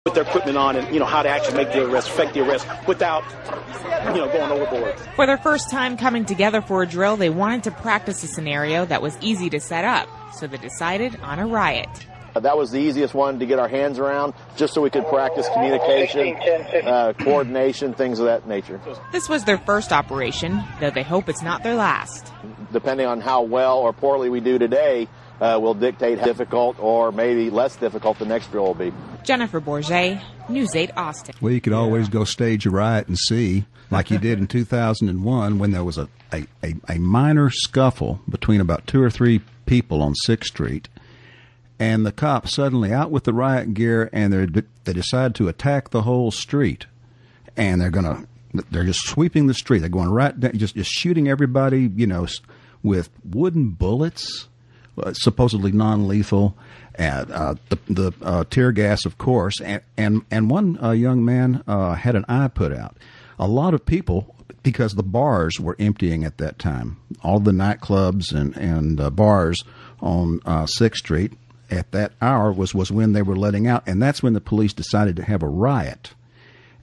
Put their equipment on and, how to actually make the arrest, effect the arrest without, going overboard. For their first time coming together for a drill, they wanted to practice a scenario that was easy to set up, so they decided on a riot. That was the easiest one to get our hands around, just so we could practice communication, coordination, things of that nature. This was their first operation, though they hope it's not their last. Depending on how well or poorly we do today, will dictate how difficult or maybe less difficult the next drill will be. Jennifer Bourget, News 8 Austin. Well, you could always go stage a riot and see, like you did in 2001 when there was a minor scuffle between about 2 or 3 people on 6th Street. And the cops suddenly out with the riot gear, and they decide to attack the whole street. And they're just sweeping the street. They're going right down, just shooting everybody, with wooden bullets, supposedly non-lethal, the tear gas, of course. And one young man had an eye put out. A lot of people, because the bars were emptying at that time, all the nightclubs and bars on 6th Street, at that hour was when they were letting out, and that's when the police decided to have a riot.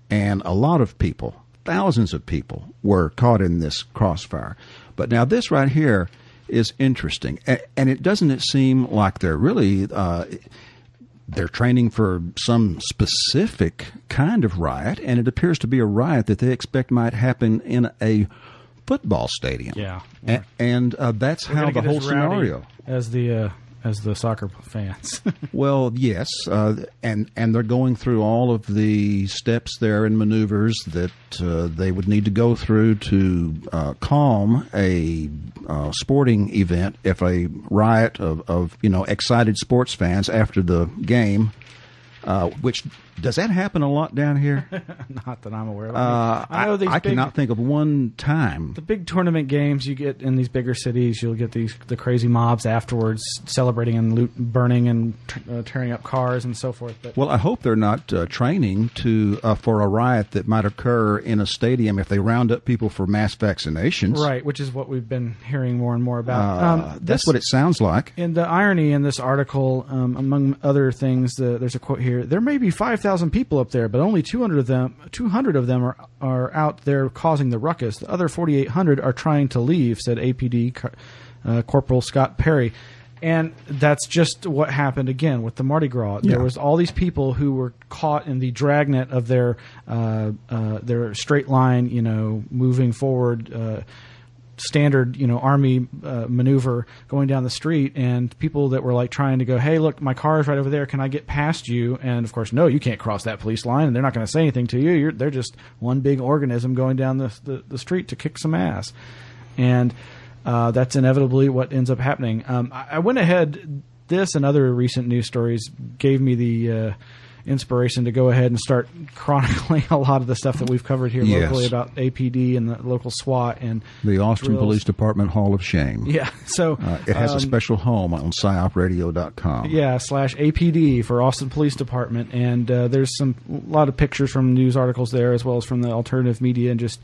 And a lot of people, thousands of people, were caught in this crossfire. But now this right here is interesting, and it doesn't seem like they're really they're training for some specific kind of riot, and it appears to be a riot that they expect might happen in a football stadium. Yeah, and that's how the whole scenario as the soccer fans. Well, yes, and they're going through all of the steps there and maneuvers that they would need to go through to calm a sporting event if a riot of excited sports fans after the game. Which does that happen a lot down here? Not that I'm aware of. I know I cannot think of one time. The big tournament games you get in these bigger cities, you'll get the crazy mobs afterwards celebrating and burning and tearing up cars and so forth. But, well, I hope they're not training for a riot that might occur in a stadium if they round up people for mass vaccinations. Right, which is what we've been hearing more and more about. That's what it sounds like. And the irony in this article, among other things, there's a quote here. There may be 5,000 people up there, but only 200 of them are out there causing the ruckus. The other 4,800 are trying to leave, said APD Corporal Scott Perry. And that's just what happened again with the Mardi Gras. There was all these people who were caught in the dragnet of their straight line, moving forward, standard, army maneuver going down the street, and people that were like trying to go, hey, look, my car is right over there. Can I get past you? And of course, no, you can't cross that police line, and they're not going to say anything to you. They're just one big organism going down the street to kick some ass. And that's inevitably what ends up happening. I went ahead. This and other recent news stories gave me the inspiration to go ahead and start chronicling a lot of the stuff that we've covered here locally about APD and the local SWAT and the Austin drills. Police Department Hall of Shame. Yeah, so it has a special home on PsiOpRadio.com. Yeah, /APD for Austin Police Department, and there's a lot of pictures from news articles there, as well as from the alternative media and just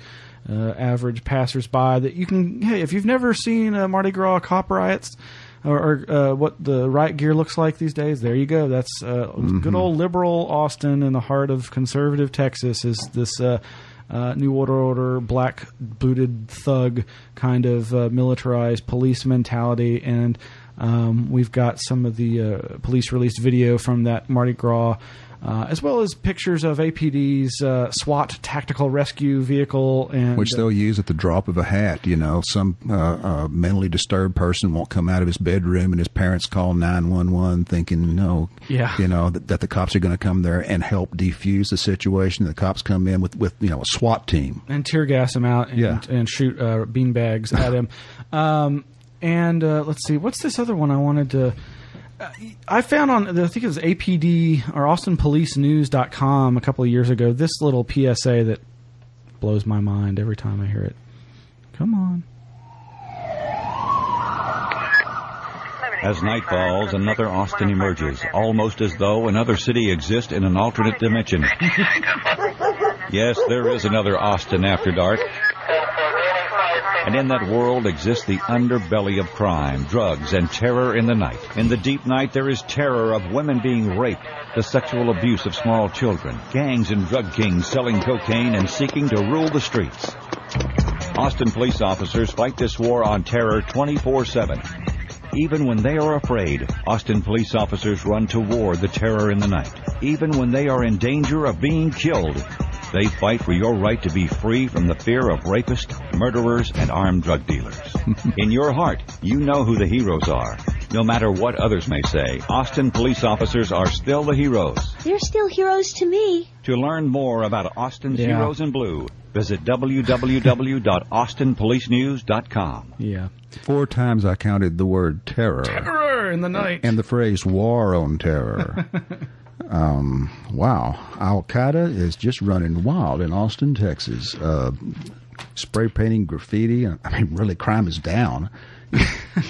average passersby that you can. Hey, if you've never seen Mardi Gras cop riots. Or what the riot gear looks like these days. There you go. That's good old liberal Austin in the heart of conservative Texas is this New World Order, black-booted thug kind of militarized police mentality. And we've got some of the police-released video from that Mardi Gras, as well as pictures of APD's SWAT tactical rescue vehicle. Which they'll use at the drop of a hat. Some mentally disturbed person won't come out of his bedroom and his parents call 911 thinking, that the cops are going to come there and help defuse the situation. The cops come in with a SWAT team. And tear gas him out and shoot beanbags at him. And let's see, what's this other one I wanted to... I found on, I think it was APD or AustinPoliceNews.com a couple of years ago, this little PSA that blows my mind every time I hear it. Come on. As night falls, another Austin emerges, almost as though another city exists in an alternate dimension. Yes, there is another Austin after dark. And in that world exists the underbelly of crime, drugs, and terror in the night. In the deep night, there is terror of women being raped, the sexual abuse of small children, gangs and drug kings selling cocaine and seeking to rule the streets. Austin police officers fight this war on terror 24/7. Even when they are afraid, Austin police officers run toward the terror in the night. Even when they are in danger of being killed, they fight for your right to be free from the fear of rapists, murderers, and armed drug dealers. In your heart, you know who the heroes are. No matter what others may say, Austin police officers are still the heroes. They're still heroes to me. To learn more about Austin's Heroes in Blue, visit www.austinpolicenews.com. Yeah. 4 times I counted the word terror. Terror in the night. And the phrase war on terror. Wow. Al-Qaeda is just running wild in Austin, Texas. Spray painting, graffiti. I mean, really, crime is down.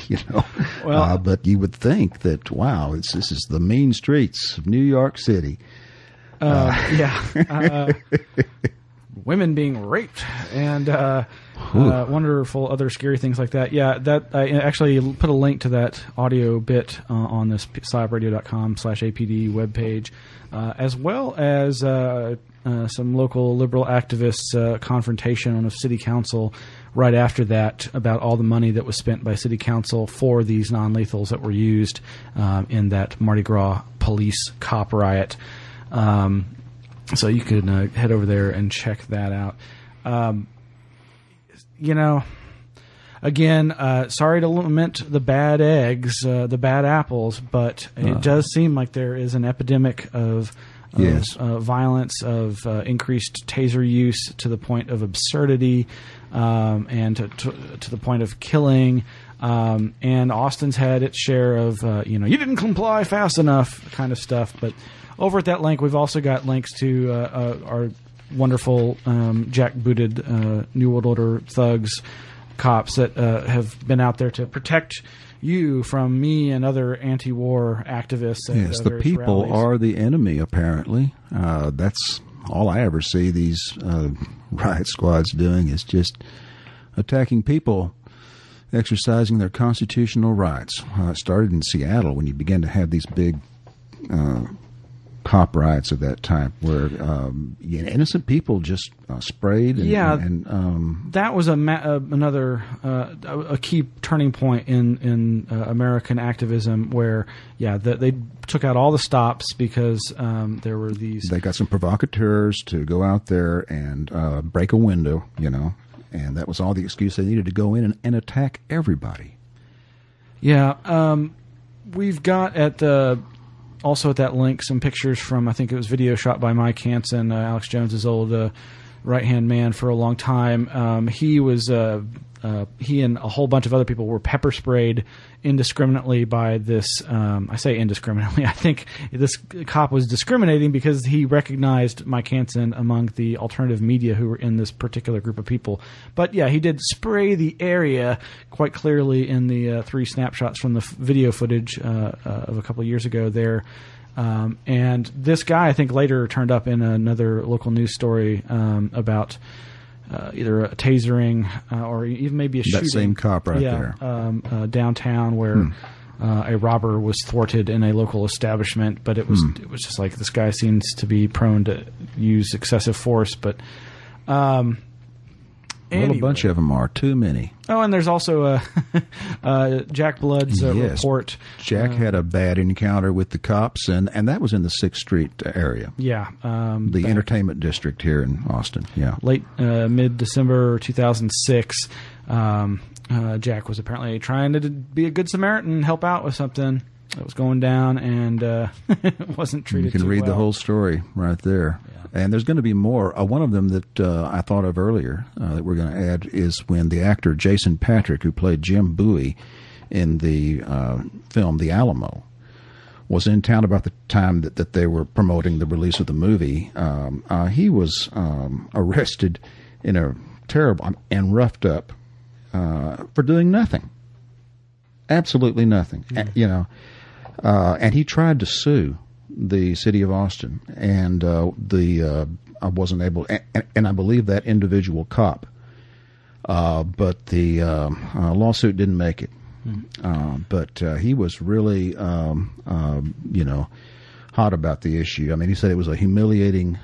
You know, well, but you would think that, wow, this is the mean streets of New York City. Women being raped and wonderful other scary things like that. Yeah, that I actually put a link to that audio bit on this PsiOpradio.com/APD webpage, as well as some local liberal activists' confrontation on a city council right after that about all the money that was spent by city council for these non-lethals that were used in that Mardi Gras police cop riot. So you could head over there and check that out. You know, again, sorry to lament the bad eggs, the bad apples, but it does seem like there is an epidemic of violence, of increased taser use to the point of absurdity, and to the point of killing. And Austin's had its share of, you didn't comply fast enough kind of stuff. But over at that link, we've also got links to our wonderful jackbooted New World Order thugs, cops that have been out there to protect you from me and other anti-war activists. Yes, the people rallies. are the enemy, apparently. That's all I ever see these riot squads doing is just attacking people exercising their constitutional rights. It started in Seattle when you began to have these big cop riots of that type where innocent people just sprayed. And that was another key turning point in American activism where, they took out all the stops because there were these... They got some provocateurs to go out there and break a window, and that was all the excuse they needed to go in and attack everybody. Yeah, we've got also at that link some pictures from, I think it was video shot by Mike Hansen, Alex Jones's old right-hand man for a long time. He and a whole bunch of other people were pepper sprayed indiscriminately by this. I say indiscriminately. I think this cop was discriminating because he recognized Mike Hansen among the alternative media who were in this particular group of people. But yeah, he did spray the area quite clearly in the 3 snapshots from the video footage of a couple of years ago there. And this guy, I think, later turned up in another local news story about either a tasering or even maybe a shooting. That same cop there. Downtown where a robber was thwarted in a local establishment, but it was just like this guy seems to be prone to use excessive force. But a bunch of them are too many. Oh, and there's also Jack Blood's report. Jack had a bad encounter with the cops, and that was in the 6th Street area. Yeah. The entertainment district here in Austin, Late mid-December 2006, Jack was apparently trying to be a good Samaritan, help out with something that was going down, and wasn't treated too well. You can read the whole story right there. Yeah. And there's going to be more. One of them that I thought of earlier that we're going to add is when the actor Jason Patrick, who played Jim Bowie in the film The Alamo, was in town about the time that they were promoting the release of the movie. He was arrested in a terrible and roughed up for doing nothing. Absolutely nothing. And he tried to sue the city of Austin, and I wasn't able. And I believe that individual cop but the lawsuit didn't make it. But he was really, hot about the issue. I mean, he said it was a humiliating